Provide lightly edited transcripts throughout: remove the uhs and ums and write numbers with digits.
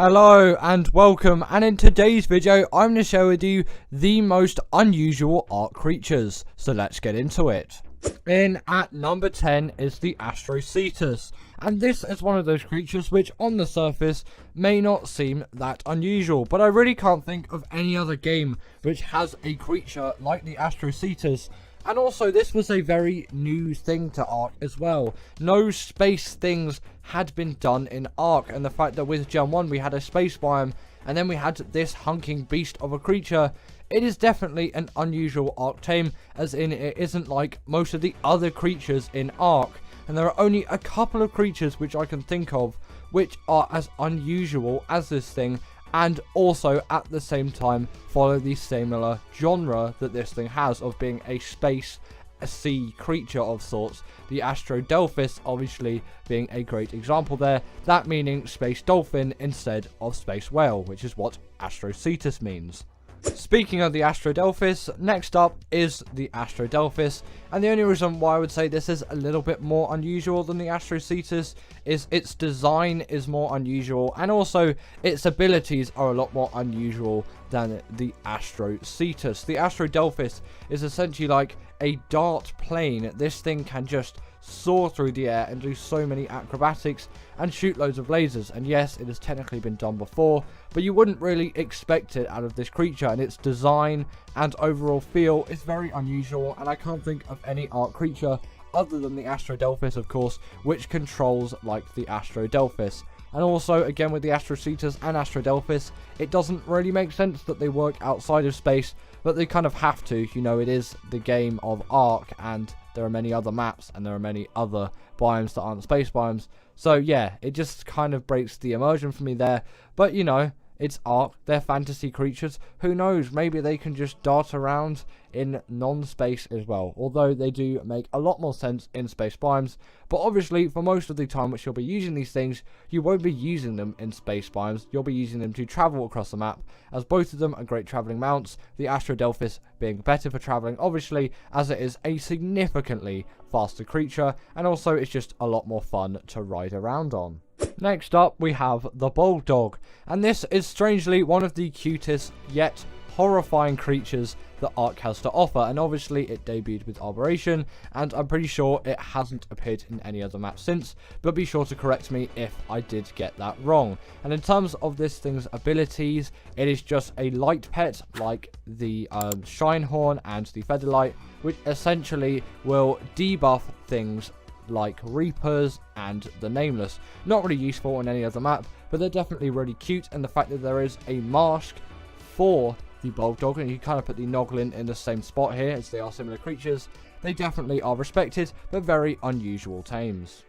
Hello and welcome, and in today's video I'm going to share with you the most unusual Ark creatures, so let's get into it. In at number 10 is the Astrocetus, and this is one of those creatures which on the surface may not seem that unusual, but I really can't think of any other game which has a creature like the Astrocetus. And also, this was a very new thing to Ark as well. No space things had been done in Ark, and the fact that with Gen 1 we had a space biome, and then we had this hunking beast of a creature, it is definitely an unusual Ark tame, as in it isn't like most of the other creatures in Ark. And there are only a couple of creatures which I can think of which are as unusual as this thing, and also at the same time follow the similar genre that this thing has of being a sea creature of sorts. The Astrodelphis obviously being a great example there, that meaning space dolphin instead of space whale, which is what Astrocetus means. Speaking of the Astrodelphis, next up is the Astrodelphis, and the only reason why I would say this is a little bit more unusual than the Astrocetus is its design is more unusual, and also its abilities are a lot more unusual than the Astrocetus. The Astrodelphis is essentially like a dart plane. This thing can just soar through the air and do so many acrobatics and shoot loads of lasers, and yes, it has technically been done before, but you wouldn't really expect it out of this creature, and its design and overall feel is very unusual, and I can't think of any Ark creature other than the Astrodelphis, of course, which controls like the Astrodelphis. And also, again, with the Astrocetus and Astrodelphis, it doesn't really make sense that they work outside of space, but they kind of have to. You know, it is the game of Ark, and there are many other maps, and there are many other biomes that aren't space biomes. So yeah, it just kind of breaks the immersion for me there. But you know, it's Ark, they're fantasy creatures. Who knows, maybe they can just dart around in non-space as well. Although they do make a lot more sense in space biomes. But obviously, for most of the time which you'll be using these things, you won't be using them in space biomes. You'll be using them to travel across the map, as both of them are great traveling mounts. The Astrodelphis being better for traveling, obviously, as it is a significantly faster creature. And also, it's just a lot more fun to ride around on. Next up, we have the Bulldog, and this is strangely one of the cutest yet horrifying creatures that Ark has to offer, and obviously it debuted with Operation, and I'm pretty sure it hasn't appeared in any other map since, but be sure to correct me if I did get that wrong. And in terms of this thing's abilities, it is just a light pet like the Shinehorn and the Featherlight, which essentially will debuff things like Reapers and the Nameless. Not really useful on any other map, but they're definitely really cute, and the fact that there is a mask for the Bulldog, and you kind of put the Noglin in the same spot here as they are similar creatures, they definitely are respected, but very unusual tames.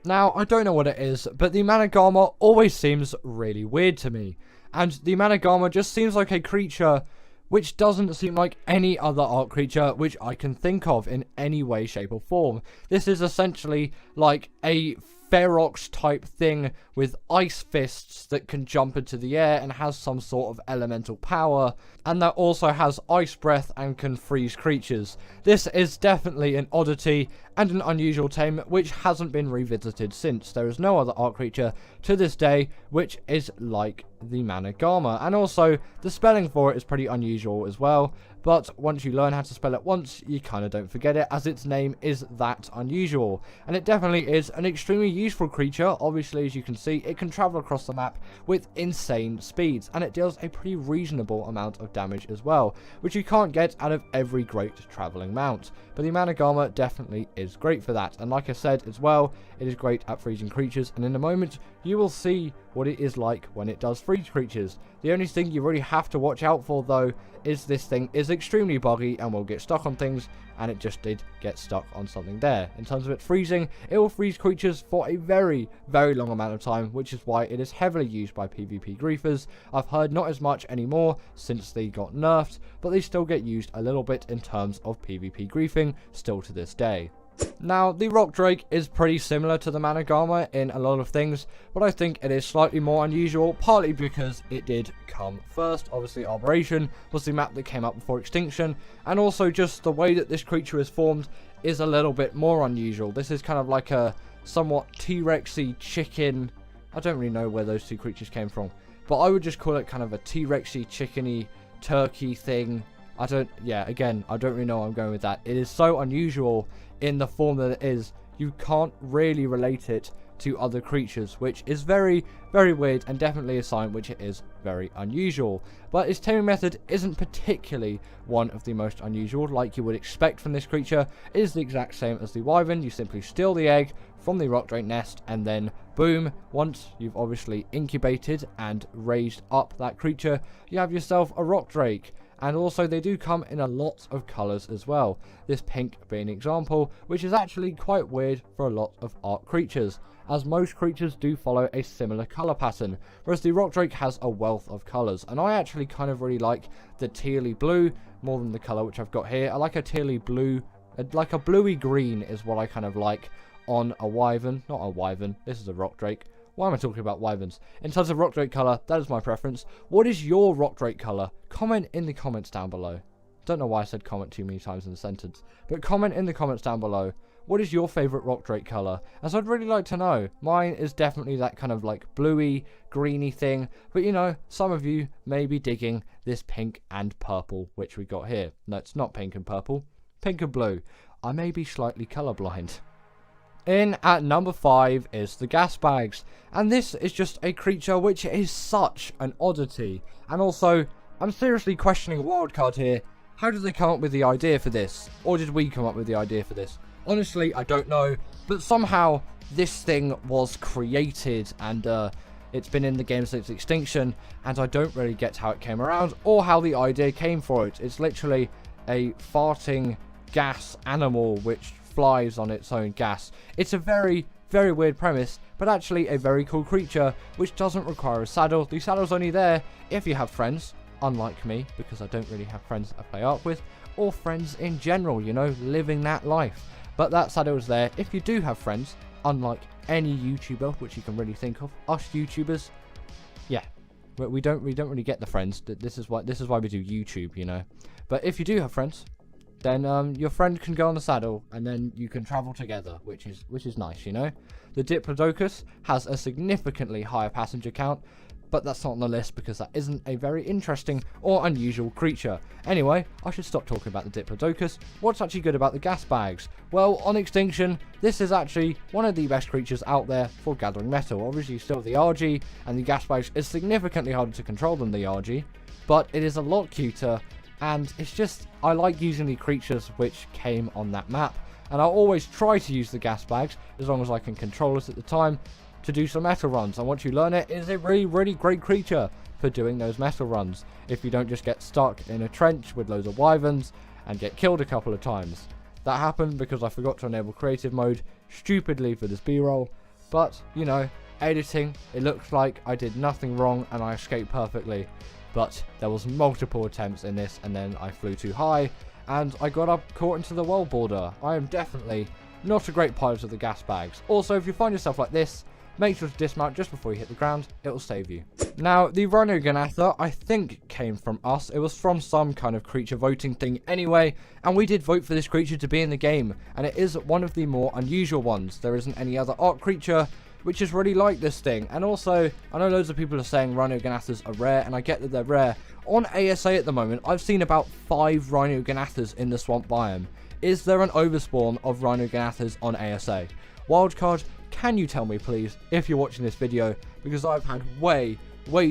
Now, I don't know what it is, but the Managama always seems really weird to me, and the Managama just seems like a creature which doesn't seem like any other Ark creature which I can think of in any way, shape or form. This is essentially like a Ferox type thing with ice fists that can jump into the air and has some sort of elemental power, and that also has ice breath and can freeze creatures. This is definitely an oddity and an unusual tame which hasn't been revisited since. There is no other Ark creature to this day which is like the Managama, and also the spelling for it is pretty unusual as well, but once you learn how to spell it once, you kind of don't forget it, as its name is that unusual. And it definitely is an extremely useful creature. Obviously, as you can see, it can travel across the map with insane speeds, and it deals a pretty reasonable amount of damage as well, which you can't get out of every great traveling mount. But the Managama definitely is great for that, and like I said as well, it is great at freezing creatures, and in a moment you will see what it is like when it does freeze creatures. The only thing you really have to watch out for though is this thing is extremely buggy and will get stuck on things, and it just did get stuck on something there. In terms of it freezing, it will freeze creatures for a very, very long amount of time, which is why it is heavily used by PvP griefers. I've heard not as much anymore since they got nerfed, but they still get used a little bit in terms of PvP griefing still to this day. Now, the Rock Drake is pretty similar to the Managama in a lot of things, but I think it is slightly more unusual, partly because it did come first. Obviously, Operation was the map that came up before Extinction, and also just the way that this creature is formed is a little bit more unusual. This is kind of like a somewhat T-Rexy chicken I don't really know where those two creatures came from. But I would just call it kind of a T-Rexy, chickeny, turkey thing. Again, I don't really know where I'm going with that. It is so unusual in the form that it is. You can't really relate it to other creatures, which is very, very weird, and definitely a sign which it is very unusual. But its taming method isn't particularly one of the most unusual, like you would expect from this creature. It is the exact same as the wyvern. You simply steal the egg from the rock drake nest, and then boom, once you've obviously incubated and raised up that creature, you have yourself a rock drake. And also they do come in a lot of colours as well, this pink being an example, which is actually quite weird for a lot of Ark creatures, as most creatures do follow a similar colour pattern, whereas the rock drake has a wealth of colours. And I actually kind of really like the tealy blue more than the colour which I've got here. I like a tealy blue, like a bluey green is what I kind of like on a wyvern. Not a wyvern, this is a rock drake. Why am I talking about wyverns? In terms of rock drake colour, that is my preference. What is your rock drake colour? Comment in the comments down below. Don't know why I said comment too many times in a sentence, but comment in the comments down below. What is your favourite rock drake colour? As I'd really like to know. Mine is definitely that kind of like bluey, greeny thing, but you know, some of you may be digging this pink and purple which we got here. No, it's not pink and purple, pink and blue. I may be slightly colourblind. In at number 5 is the gas bags, and this is just a creature which is such an oddity. And also, I'm seriously questioning a wildcard here. How did they come up with the idea for this? Or did we come up with the idea for this? Honestly, I don't know, but somehow this thing was created, and it's been in the game since extinction, and I don't really get how it came around or how the idea came for it. It's literally a farting gas animal which flies on its own gas. It's a very, very weird premise, but actually a very cool creature which doesn't require a saddle. The saddle's only there if you have friends, unlike me, because I don't really have friends I play Ark with, or friends in general, you know, living that life. But that saddle is there if you do have friends, unlike any YouTuber which you can really think of. Us YouTubers, yeah, but we don't really get the friends. This is why we do YouTube, you know. But if you do have friends, then your friend can go on the saddle, and then you can travel together, which is nice, you know. The Diplodocus has a significantly higher passenger count, but that's not on the list because that isn't a very interesting or unusual creature. Anyway, I should stop talking about the Diplodocus. What's actually good about the gas bags? Well, on extinction, this is actually one of the best creatures out there for gathering metal. Obviously, still the RG, and the gas bags is significantly harder to control than the RG, but it is a lot cuter. And it's just, I like using the creatures which came on that map. And I'll always try to use the gas bags, as long as I can control it at the time, to do some metal runs. And once you learn it, it's a really, really great creature for doing those metal runs. If you don't just get stuck in a trench with loads of wyverns and get killed a couple of times. That happened because I forgot to enable creative mode, stupidly, for this B-roll. But, you know, editing, it looks like I did nothing wrong and I escaped perfectly. But there was multiple attempts in this, and then I flew too high, and I got caught into the wall border. I am definitely not a great pilot of the gas bags. Also, if you find yourself like this, make sure to dismount just before you hit the ground. It will save you. Now, the Rhino Ganatha, I think, came from us. It was from some kind of creature voting thing anyway, and we did vote for this creature to be in the game, and it is one of the more unusual ones. There isn't any other Ark creature which is really like this thing. And also, I know loads of people are saying Rhino Ganathas are rare, and I get that they're rare. On ASA at the moment, I've seen about 5 Rhino Ganathas in the swamp biome. Is there an overspawn of Rhino Ganathas on ASA? Wildcard, can you tell me please, if you're watching this video, because I've had way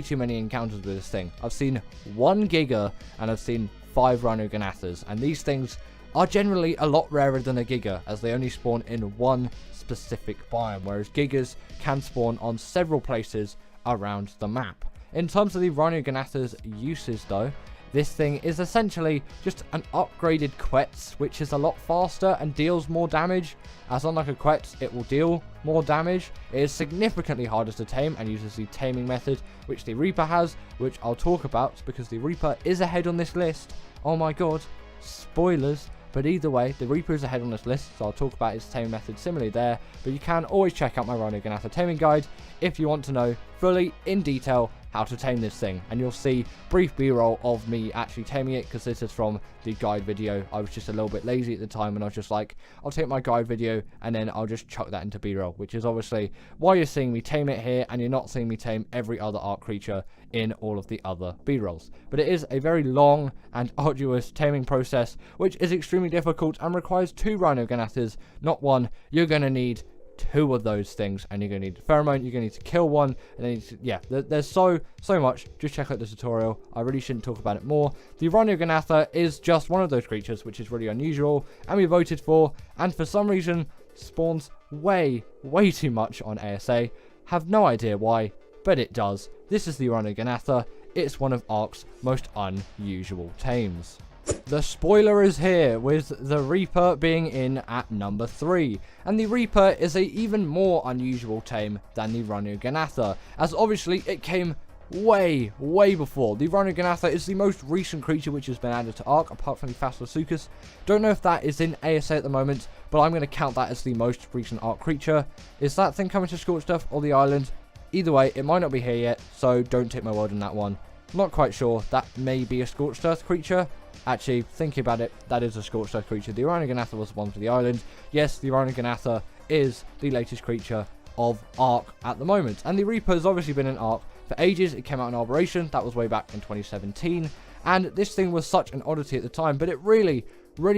too many encounters with this thing. I've seen 1 Giga, and I've seen 5 Rhino Ganathas, and these things are generally a lot rarer than a Giga, as they only spawn in one specific biome, whereas Gigas can spawn on several places around the map. In terms of the Rhino Ganatha's uses though, this thing is essentially just an upgraded Quetz, which is a lot faster and deals more damage. As unlike a Quetz, it will deal more damage. It is significantly harder to tame and uses the taming method, which the Reaper has, which I'll talk about because the Reaper is ahead on this list. Oh my god, spoilers. But either way, the Reaper is ahead on this list, so I'll talk about its taming method similarly there. But you can always check out my Rhino Ganatha taming guide if you want to know fully, in detail, how to tame this thing. And you'll see brief b-roll of me actually taming it, because this is from the guide video. I was just a little bit lazy at the time, and I was just like, I'll take my guide video and then I'll just chuck that into b-roll, which is obviously why you're seeing me tame it here, and you're not seeing me tame every other Ark creature in all of the other b-rolls. But it is a very long and arduous taming process, which is extremely difficult and requires 2 Rhino Ganathas, not 1. You're going to need 2 of those things, and you're going to need pheromone, you're going to need to kill 1, and then yeah, there's so much. Just check out the tutorial. I really shouldn't talk about it more. The Rhino Ganatha is just one of those creatures which is really unusual, and we voted for, and for some reason spawns way too much on ASA. Have no idea why, but it does. This is the Rhino Ganatha. It's one of Ark's most unusual tames. The spoiler is here, with the Reaper being in at number 3, and the Reaper is a even more unusual tame than the Rhino Ganatha, as obviously it came way before. The Rhino Ganatha is the most recent creature which has been added to Ark, apart from the Phasmatsuchus. Don't know if that is in ASA at the moment, but I'm going to count that as the most recent Ark creature. Is that thing coming to Scorched Earth or the island? Either way, it might not be here yet, so don't take my word on that one. Not quite sure. That may be a Scorched Earth creature. Actually, thinking about it, that is a Scorched Earth creature. The Rhino Ganatha was the one for the island. Yes, the Rhino Ganatha is the latest creature of Ark at the moment. And the Reaper has obviously been in Ark for ages. It came out in Arboration. That was way back in 2017. And this thing was such an oddity at the time, but it really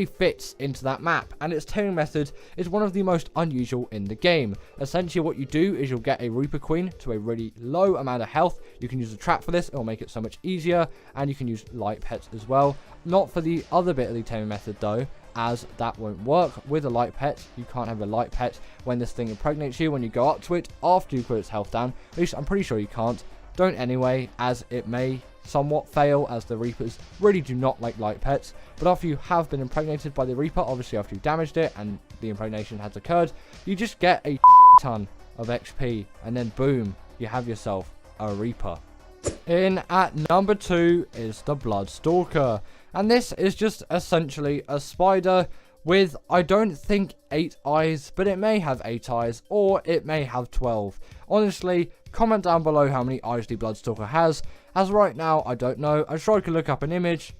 fits into that map, and its taming method is one of the most unusual in the game. Essentially what you do is you'll get a Reaper Queen to a really low amount of health. You can use a trap for this, it'll make it so much easier, and you can use light pets as well. Not for the other bit of the taming method though, as that won't work with a light pet. You can't have a light pet when this thing impregnates you when you go up to it after you put its health down. At least I'm pretty sure you can't. Don't anyway, as it may somewhat fail, as the Reapers really do not like light pets. But after you have been impregnated by the Reaper, obviously after you damaged it and the impregnation has occurred, you just get a ton of XP, and then boom, you have yourself a Reaper. In at number 2 is the Bloodstalker, and this is just essentially a spider with, I don't think 8 eyes, but it may have 8 eyes, or it may have 12. Honestly, comment down below how many eyes the Bloodstalker has, as right now I don't know. I tried to look up an image,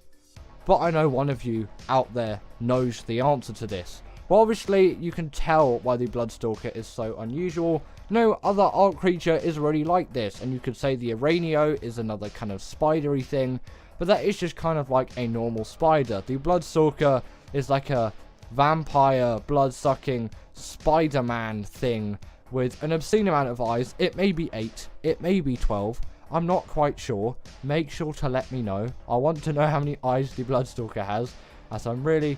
but I know one of you out there knows the answer to this. Well, obviously you can tell why the Bloodstalker is so unusual. No other Ark creature is really like this, and you could say the Aranio is another kind of spidery thing, but that is just kind of like a normal spider. The Bloodstalker is like a vampire, blood-sucking Spider-Man thing with an obscene amount of eyes. It may be 8, it may be 12, I'm not quite sure. Make sure to let me know. I want to know how many eyes the Bloodstalker has, as I'm really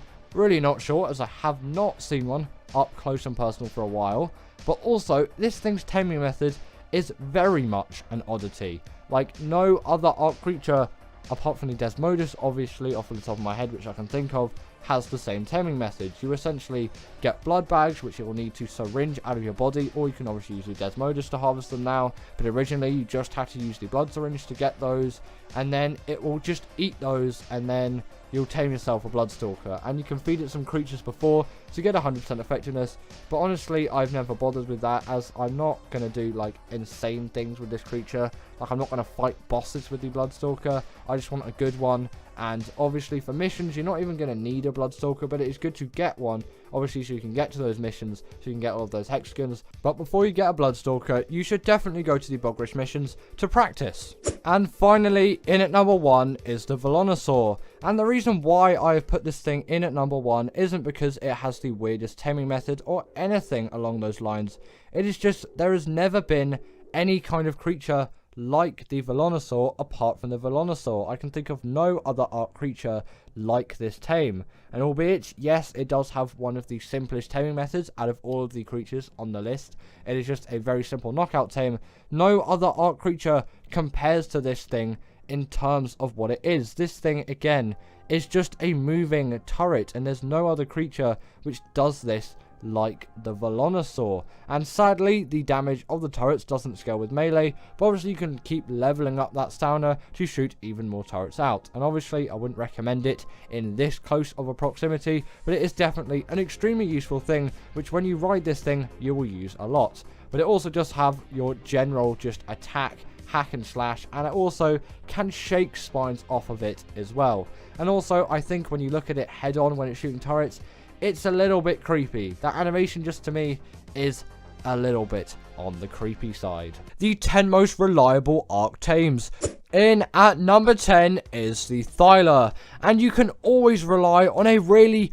not sure, as I have not seen one up close and personal for a while. But also, this thing's taming method is very much an oddity. Like no other Ark creature, apart from the Desmodus, obviously, off the top of my head, which I can think of, has the same taming method. You essentially get blood bags, which you will need to syringe out of your body, or you can obviously use the Desmodus to harvest them now, but originally you just had to use the blood syringe to get those, and then it will just eat those, and then you'll tame yourself a Bloodstalker, and you can feed it some creatures before to get 100% effectiveness. But honestly, I've never bothered with that, as I'm not going to do like insane things with this creature. Like, I'm not going to fight bosses with the Bloodstalker. I just want a good one. And obviously for missions, you're not even going to need a Bloodstalker, but it is good to get one, obviously, so you can get to those missions, so you can get all of those hexagons. But before you get a Bloodstalker, you should definitely go to the Bogrish missions to practice. And finally, in at number 1 is the Velonosaur. And the reason why I have put this thing in at number 1 isn't because it has the weirdest taming method or anything along those lines. It is just, there has never been any kind of creature like the Velonosaur apart from the Velonosaur. I can think of no other Ark creature like this tame. And albeit, yes, it does have one of the simplest taming methods out of all of the creatures on the list. It is just a very simple knockout tame. No other Ark creature compares to this thing in terms of what it is. This thing, again, is just a moving turret, and there's no other creature which does this like the Velonosaur. And sadly, the damage of the turrets doesn't scale with melee, but obviously you can keep leveling up that stamina to shoot even more turrets out. And obviously I wouldn't recommend it in this close of a proximity, but it is definitely an extremely useful thing, which when you ride this thing you will use a lot. But it also just have your general just attack, hack and slash, and it also can shake spines off of it as well. And also, I think when you look at it head on when it's shooting turrets, it's a little bit creepy. That animation just to me is a little bit on the creepy side. The 10 most reliable Ark tames. In at number 10 is the Thyla, and you can always rely on a really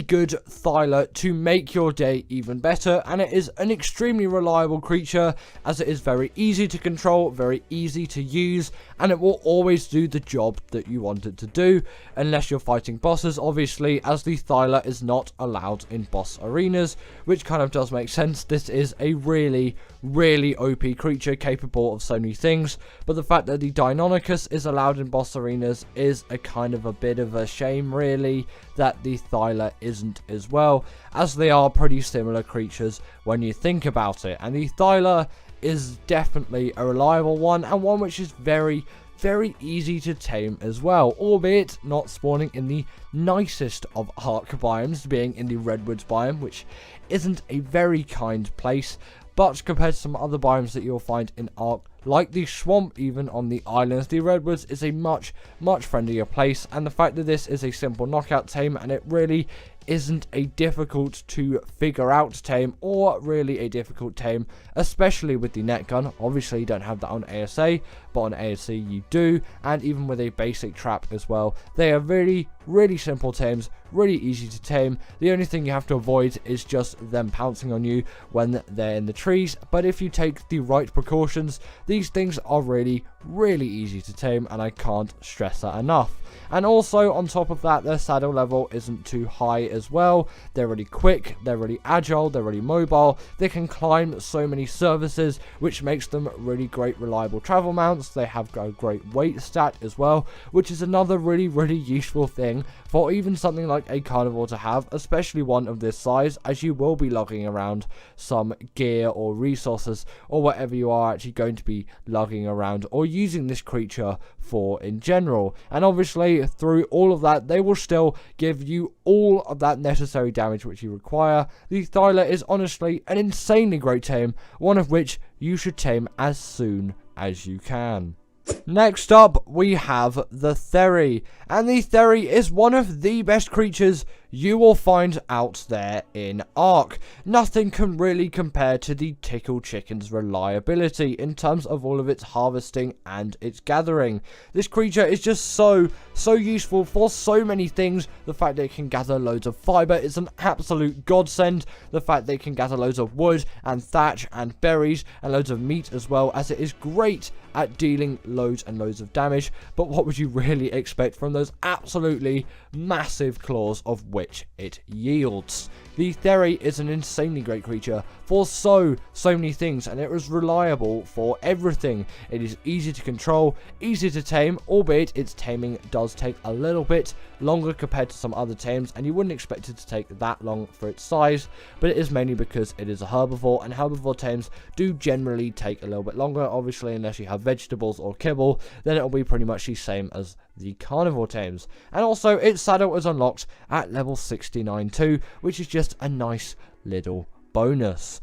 good Thyla to make your day even better, and it is an extremely reliable creature as it is very easy to control, very easy to use, and it will always do the job that you want it to do, unless you're fighting bosses, obviously, as the Thyla is not allowed in boss arenas, which kind of does make sense. This is a really OP creature capable of so many things, but the fact that the Deinonychus is allowed in boss arenas is a kind of a bit of a shame, really, that the Thyla isn't as well, as they are pretty similar creatures when you think about it. And the Thyla is definitely a reliable one, and one which is very easy to tame as well, albeit not spawning in the nicest of Ark biomes, being in the Redwoods biome, which isn't a very kind place. But compared to some other biomes that you'll find in Ark, like the swamp even on the islands, the Redwoods is a much friendlier place. And the fact that this is a simple knockout tame, and it really isn't a difficult to figure out tame, or really a difficult tame, especially with the net gun. Obviously you don't have that on ASA, but on ASC you do, and even with a basic trap as well. They are really simple tames, really easy to tame. The only thing you have to avoid is just them pouncing on you when they're in the trees, but if you take the right precautions, these things are really easy to tame, and I can't stress that enough. And also on top of that, their saddle level isn't too high as well. They're really quick, they're really agile, they're really mobile, they can climb so many surfaces, which makes them really great reliable travel mounts. They have a great weight stat as well, which is another really useful thing for even something like a carnivore to have, especially one of this size, as you will be lugging around some gear or resources or whatever you are actually going to be lugging around or using this creature for in general. And obviously through all of that, they will still give you all of that necessary damage which you require. The Thyla is honestly an insanely great tame, one of which you should tame as soon as you can. Next up, we have the Theri, and the Theri is one of the best creatures you will find out there in Ark. Nothing can really compare to the Tickle Chicken's reliability in terms of all of its harvesting and its gathering. This creature is just so useful for so many things. The fact that it can gather loads of fiber is an absolute godsend. The fact that it can gather loads of wood and thatch and berries and loads of meat as well, as it is great at dealing loads and loads of damage. But what would you really expect from those absolutely massive claws of which it yields? The Theri is an insanely great creature for so many things, and it is reliable for everything. It is easy to control, easy to tame, albeit its taming does take a little bit longer compared to some other tames, and you wouldn't expect it to take that long for its size, but it is mainly because it is a herbivore, and herbivore tames do generally take a little bit longer. Obviously, unless you have vegetables or kibble, then it will be pretty much the same as the carnivore tames. And also, its saddle is unlocked at level 69 too, which is just a nice little bonus.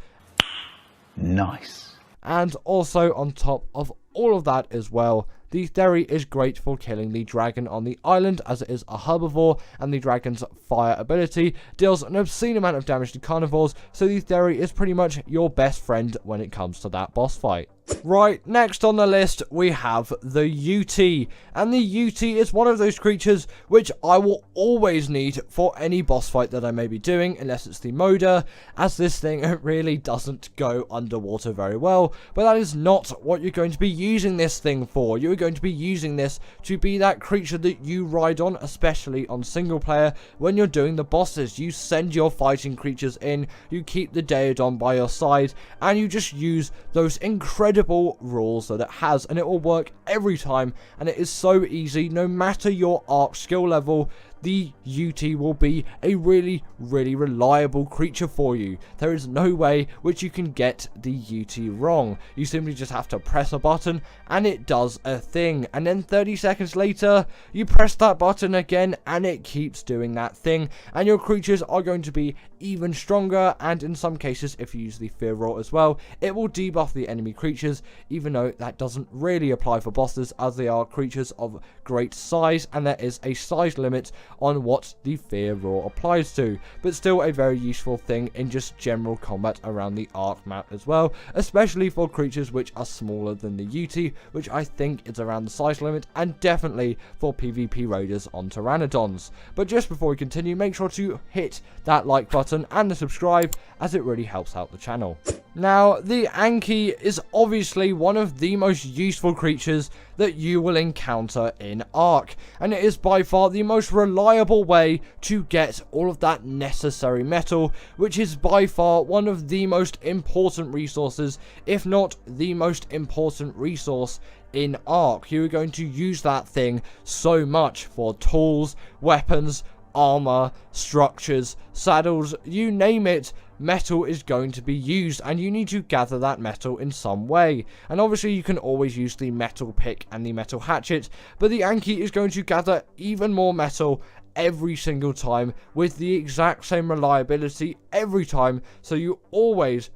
Nice. And also on top of all of that as well, the Theri is great for killing the dragon on the island, as it is a herbivore, and the dragon's fire ability deals an obscene amount of damage to carnivores, so the Theri is pretty much your best friend when it comes to that boss fight. Right, next on the list we have the UT, and the UT is one of those creatures which I will always need for any boss fight that I may be doing, unless it's the Moda, as this thing really doesn't go underwater very well. But that is not what you're going to be using this thing for. You're going to be using this to be that creature that you ride on, especially on single player when you're doing the bosses. You send your fighting creatures in, you keep the Daedon by your side, and you just use those incredible rules that it has, and it will work every time, and it is so easy. No matter your Ark skill level, the UT will be a really reliable creature for you. There is no way which you can get the UT wrong. You simply just have to press a button and it does a thing, and then 30 seconds later you press that button again and it keeps doing that thing, and your creatures are going to be even stronger, and in some cases, if you use the Fear Roar as well, it will debuff the enemy creatures, even though that doesn't really apply for bosses as they are creatures of great size and there is a size limit on what the Fear Roar applies to, but still a very useful thing in just general combat around the Ark map as well, especially for creatures which are smaller than the UT, which I think is around the size limit, and definitely for PvP raiders on Pteranodons. But just before we continue, make sure to hit that like button and the subscribe, as it really helps out the channel. Now, the Anki is obviously one of the most useful creatures that you will encounter in Ark, and it is by far the most reliable way to get all of that necessary metal, which is by far one of the most important resources, if not the most important resource in Ark. You are going to use that thing so much for tools, weapons, armor, structures, saddles, you name it. Metal is going to be used, and you need to gather that metal in some way. And obviously you can always use the metal pick and the metal hatchet, but the Anki is going to gather even more metal every single time with the exact same reliability every time, so you always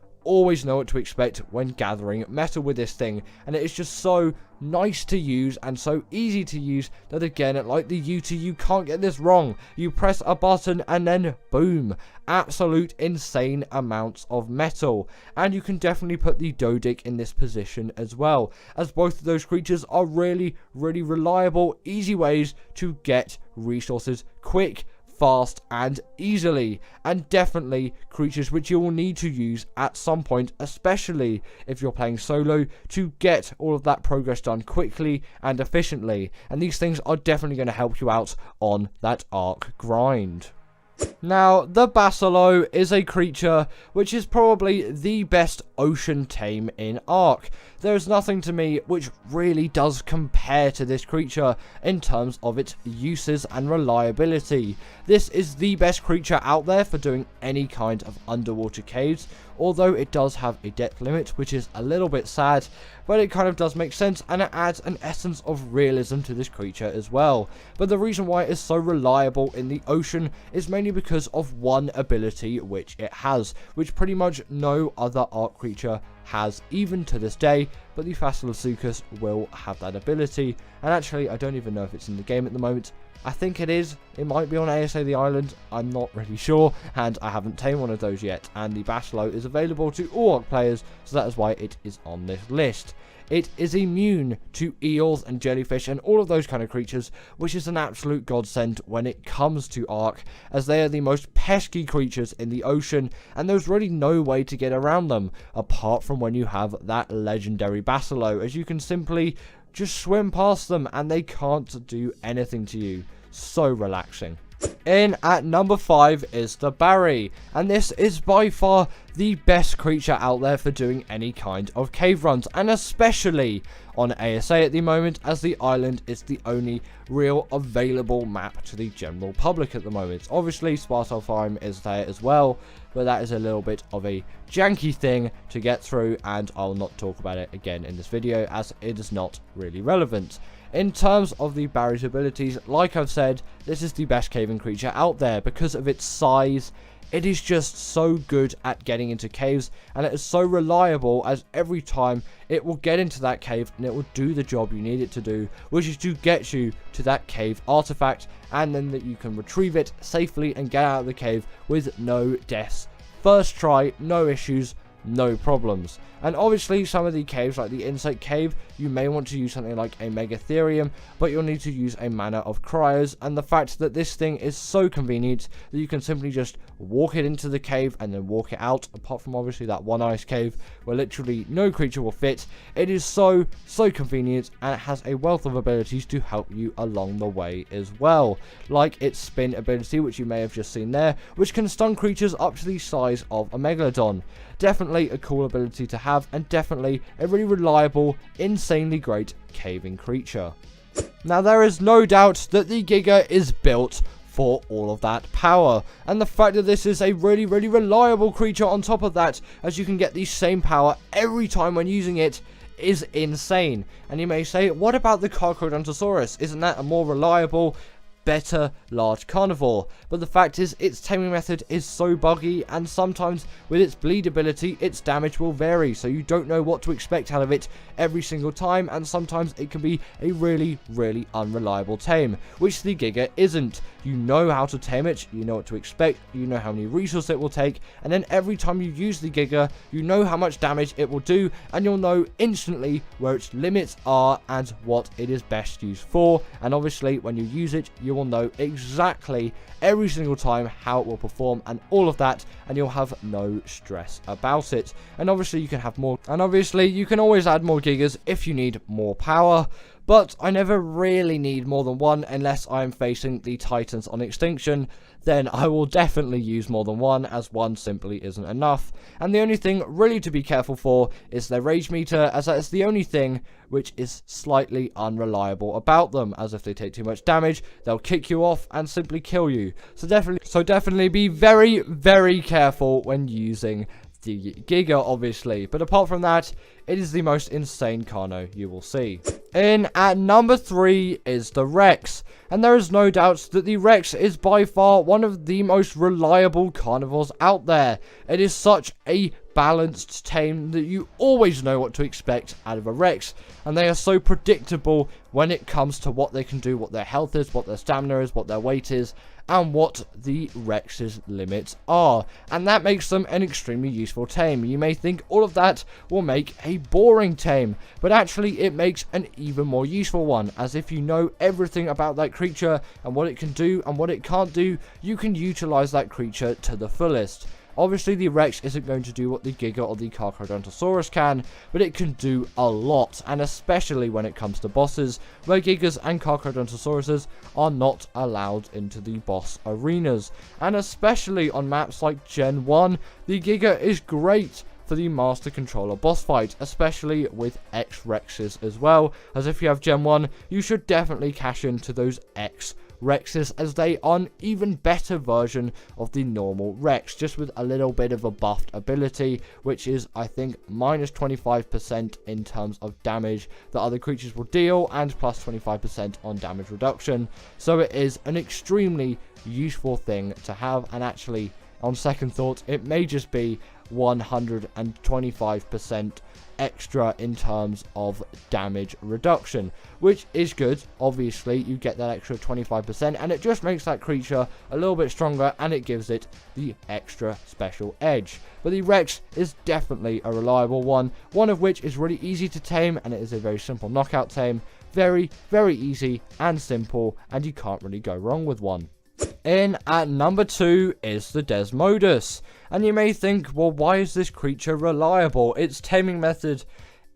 know what to expect when gathering metal with this thing, and it is just so nice to use and so easy to use that, again, like the UT, you can't get this wrong. You press a button and then boom, absolute insane amounts of metal. And you can definitely put the Dodic in this position as well, as both of those creatures are really reliable, easy ways to get resources quick, fast and easily, and definitely creatures which you will need to use at some point, especially if you're playing solo, to get all of that progress done quickly and efficiently, and these things are definitely going to help you out on that Ark grind. Now, the Basilo is a creature which is probably the best ocean tame in Ark. There is nothing to me which really does compare to this creature in terms of its uses and reliability. This is the best creature out there for doing any kind of underwater caves, although it does have a depth limit, which is a little bit sad, but it kind of does make sense, and it adds an essence of realism to this creature as well. But the reason why it is so reliable in the ocean is mainly because of one ability which it has, which pretty much no other Ark creature has, even to this day, but the Facilosuchus will have that ability. And actually, I don't even know if it's in the game at the moment. I think it is. It might be on ASA the Island. I'm not really sure, and I haven't tamed one of those yet. And the Basilo is available to all Ark players, so that is why it is on this list. It is immune to eels and jellyfish and all of those kind of creatures, which is an absolute godsend when it comes to Ark, as they are the most pesky creatures in the ocean, and there's really no way to get around them, apart from when you have that legendary Basilo, as you can simply just swim past them and they can't do anything to you. So relaxing. In at number 5 is the Barry, and this is by far the best creature out there for doing any kind of cave runs, and especially on ASA at the moment, as the island is the only real available map to the general public at the moment. Obviously Svartalfheim is there as well, but that is a little bit of a janky thing to get through, and I'll not talk about it again in this video as it is not really relevant. In terms of the Barry's abilities, like I've said, this is the best caving creature out there because of its size. It is just so good at getting into caves, and it is so reliable, as every time it will get into that cave and it will do the job you need it to do, which is to get you to that cave artifact, and then that you can retrieve it safely and get out of the cave with no deaths. First try, no issues, no problems. And obviously some of the caves, like the insect cave, you may want to use something like a Megatherium, but you'll need to use a mana of cryos, and the fact that this thing is so convenient that you can simply just walk it into the cave and then walk it out, apart from obviously that one ice cave where literally no creature will fit. It is so convenient, and it has a wealth of abilities to help you along the way as well, like its spin ability, which you may have just seen there, which can stun creatures up to the size of a Megalodon. Definitely a cool ability to have, and definitely a really reliable, insanely great caving creature. Now, there is no doubt that the Giga is built for all of that power. And the fact that this is a really reliable creature on top of that, as you can get the same power every time when using it, is insane. And you may say, what about the Carcharodontosaurus? Isn't that a more reliable, better large carnivore? But the fact is, its taming method is so buggy, and sometimes with its bleed ability, its damage will vary, so you don't know what to expect out of it every single time, and sometimes it can be a really unreliable tame, which the Giga isn't. You know how to tame it, you know what to expect, you know how many resources it will take, and then every time you use the Giga, you know how much damage it will do, and you'll know instantly where its limits are and what it is best used for. And obviously when you use it, you will know exactly every single time how it will perform and all of that, and you'll have no stress about it. And obviously you can have more, and obviously you can always add more Gigas if you need more power, but I never really need more than one unless I'm facing the Titans on extinction. Then I will definitely use more than one, as one simply isn't enough. And the only thing really to be careful for is their rage meter, as that is the only thing which is slightly unreliable about them, as if they take too much damage, they'll kick you off and simply kill you. So definitely be very careful when using the Giga, obviously. But apart from that, it is the most insane Carno you will see. In at number 3 is the Rex. And there is no doubt that the Rex is by far one of the most reliable carnivores out there. It is such a balanced tame that you always know what to expect out of a Rex, and they are so predictable when it comes to what they can do, what their health is, what their stamina is, what their weight is, and what the Rex's limits are, and that makes them an extremely useful tame. You may think all of that will make a boring tame, but actually it makes an even more useful one, as if you know everything about that creature and what it can do and what it can't do, you can utilize that creature to the fullest. Obviously, the Rex isn't going to do what the Giga or the Carcharodontosaurus can, but it can do a lot, and especially when it comes to bosses, where Gigas and Carcharodontosauruses are not allowed into the boss arenas. And especially on maps like Gen 1, the Giga is great for the Master Controller boss fight, especially with X-Rexes as well, as if you have Gen 1, you should definitely cash into those X-Rexes, as they are an even better version of the normal Rex, just with a little bit of a buffed ability, which is, I think, minus 25% in terms of damage that other creatures will deal, and plus 25% on damage reduction. So it is an extremely useful thing to have, and actually, on second thought, it may just be 125% extra in terms of damage reduction, which is good. Obviously you get that extra 25%, and it just makes that creature a little bit stronger, and it gives it the extra special edge. But the Rex is definitely a reliable one of which is really easy to tame, and it is a very simple knockout tame. Very easy and simple, and you can't really go wrong with one. In at number 2 is the Desmodus. And you may think, well, why is this creature reliable? Its taming method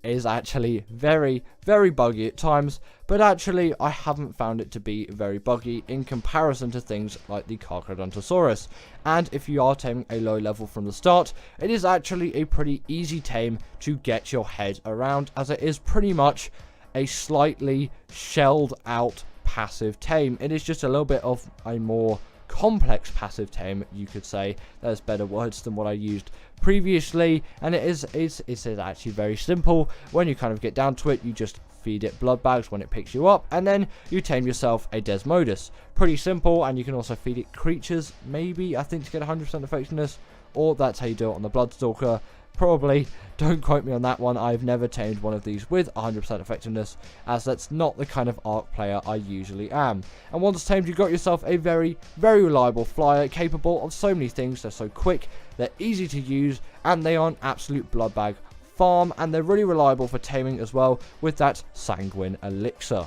is actually very buggy at times, but actually I haven't found it to be very buggy in comparison to things like the Carcharodontosaurus. And if you are taming a low level from the start, it is actually a pretty easy tame to get your head around, as it is pretty much a slightly shelled out passive tame. It is just a little bit of a more complex passive tame, you could say. There's better words than what I used previously, and it's actually very simple. When you kind of get down to it, you just feed it blood bags when it picks you up, and then you tame yourself a Desmodus. Pretty simple, and you can also feed it creatures, maybe, I think, to get 100% effectiveness, or that's how you do it on the Bloodstalker. Probably, don't quote me on that one. I've never tamed one of these with 100% effectiveness, as that's not the kind of Ark player I usually am. And once tamed, you got yourself a very reliable flyer, capable of so many things. They're so quick, they're easy to use, and they are an absolute blood bag farm, and they're really reliable for taming as well with that Sanguine Elixir.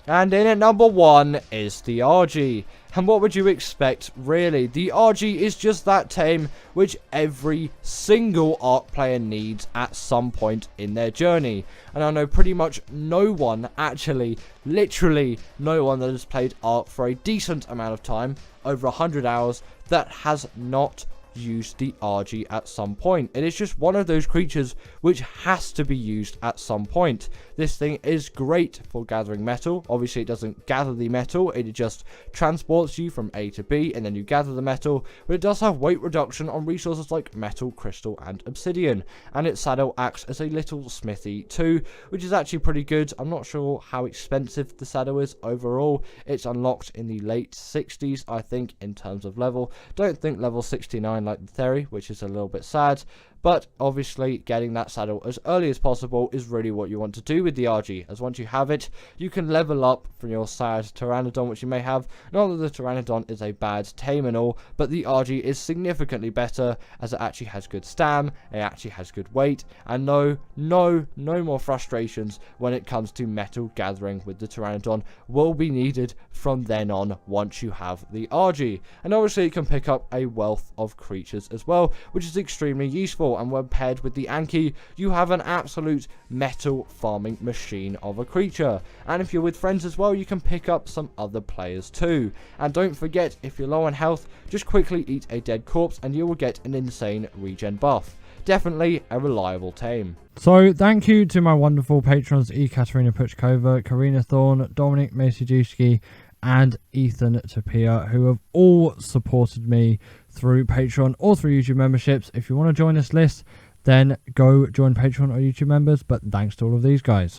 And in at number 1 is the RG. And what would you expect, really? The RG is just that tame which every single Ark player needs at some point in their journey. And I know pretty much no one, actually, literally no one that has played Ark for a decent amount of time, over 100 hours, that has not use the RG at some point. It is just one of those creatures which has to be used at some point. This thing is great for gathering metal. Obviously it doesn't gather the metal, it just transports you from A to B and then you gather the metal, but it does have weight reduction on resources like metal, crystal and obsidian, and its saddle acts as a little smithy too, which is actually pretty good. I'm not sure how expensive the saddle is overall. It's unlocked in the late 60s I think in terms of level. Don't think level 69 like the Theory, which is a little bit sad. But obviously getting that saddle as early as possible is really what you want to do with the RG, as once you have it, you can level up from your sad Pteranodon which you may have. Not that the Pteranodon is a bad tame and all, but the RG is significantly better as it actually has good stam, it actually has good weight, and no more frustrations when it comes to metal gathering with the Pteranodon will be needed from then on once you have the RG. And obviously it can pick up a wealth of creatures as well, which is extremely useful. And when paired with the Anki, you have an absolute metal farming machine of a creature. And if you're with friends as well, you can pick up some other players too. And don't forget, if you're low on health, just quickly eat a dead corpse and you will get an insane regen buff. Definitely a reliable tame. So thank you to my wonderful patrons Ekaterina Puchkova, Karina Thorne, Dominic Masijewski and Ethan Tapia, who have all supported me through Patreon or through YouTube memberships. If you want to join this list, then go join Patreon or YouTube members, but thanks to all of these guys.